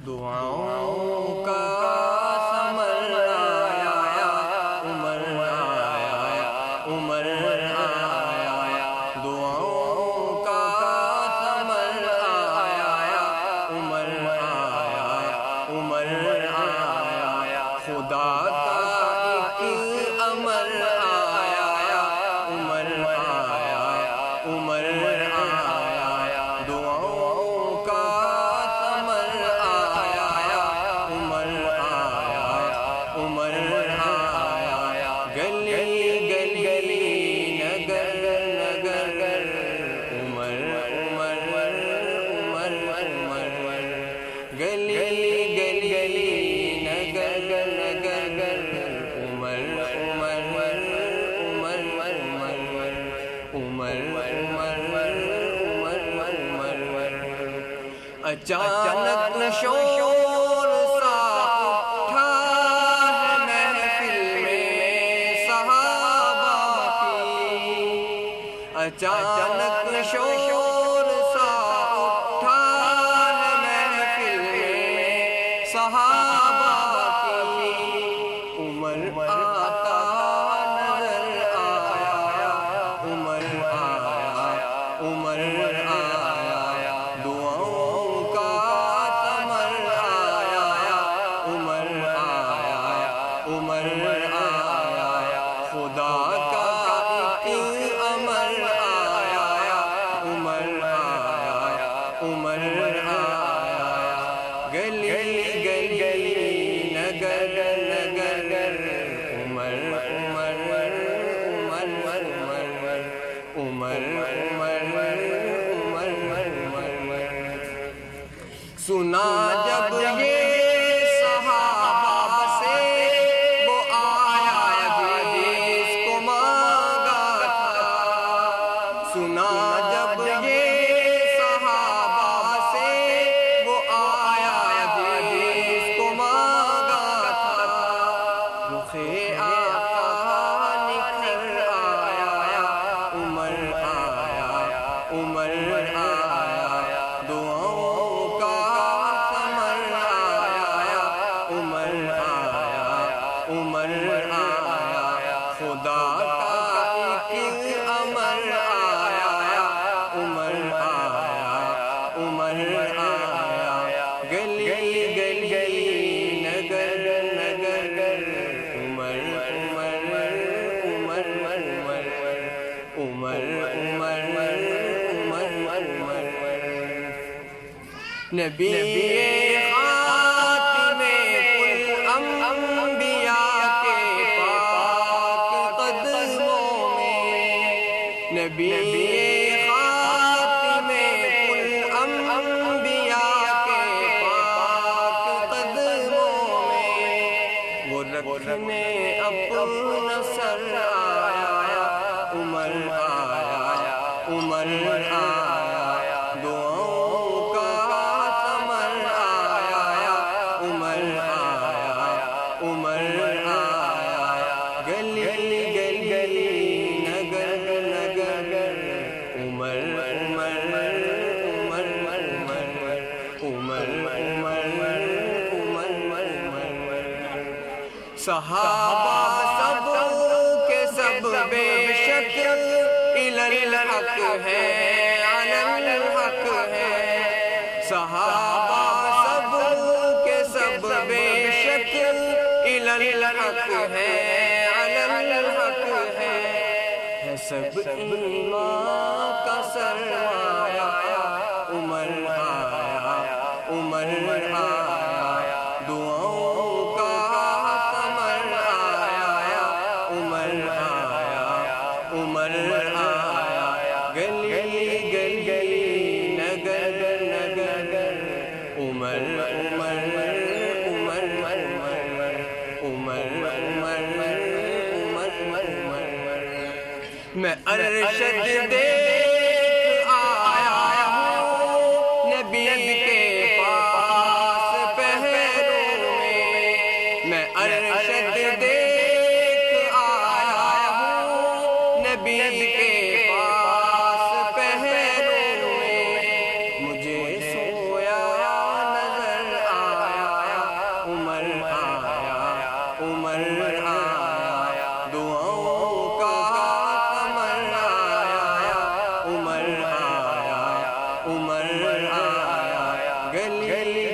دعاؤں کا ثمر آیا، عمر آیا، عمر آیا، دعاؤں کا ثمر آیا، عمر آیا، عمر آیا، خدا کا ایک امر آیا، عمر آیا، عمر آیا، دعاؤں کا ثمر آیا، عمر آیا، عمر آیا، گلی گلی نگر نگر، عمر عمر عمر عمر، گلی گلی نگر نگر، عمر عمر عمر عمر، عمر عمر عمر، اچانک شور سا اٹھا ہے محفل میں صحابہ کی، اچانک شور سا اٹھا ہے محفل میں صحابہ کی، عمر آتا نظر آیا، عمر آیا، عمر آیا، دعاؤں کا ثمر آیا، عمر آیا، عمر آیا، خدا کا ایک امر آیا، عمر آیا، عمر آیا، گلی گلی نگر نگر، عمر عمر عمر عمر، عمر عمر عمر، سنا جب یہ صحابہ سے وہ آیا جس کو مانگا تھا، سنا جب یہ صحابہ سے وہ آیا جس کو مانگا تھا، رخ آقا نکھر آیا، عمر آیا، عمر آیا، دعاؤں کا ثمر آیا، عمر آیا، عمر آیا، خدا کا ایک امر آیا، عمر آیا، عمر آیا، گلی گلی نگر نگر، عمر عمر عمر عمر، عمر عمر عمر، نبی خاتم الانبیاء کے پاک قدموں میں، نبی خاتم الانبیاء کے پاک قدموں میں، وہ رکھنے اپنا سر آیا، عمر آیا، عمر آیا، دعاؤں کا ثمر آیا، عمر آیا، عمر آیا، گلی گلی نگر نگر، عمر عمر عمر عمر، عمر عمر عمر، صحابہ سب کے سب بے شک الحق ہے، علی الحق ہے، صحابہ سب کے سب بے شک الحق ہے، علی الحق ہے، سب ایمان کا سرمایہ، عمر آیا، عمر آیا، دعاؤں کا ثمر آیا، عمر آیا، عمر آیا، گلی گلی نگر نگر، عمر عمر عمر عمر، عمر عمر عمر، میں ارشد دیکھ آیا ہوں نبی کے پاس پہروں میں ارشد دیکھ آیا ہوں نبی کے پاس پہروں میں، مجھے سویا نظر آیا، آیا گلی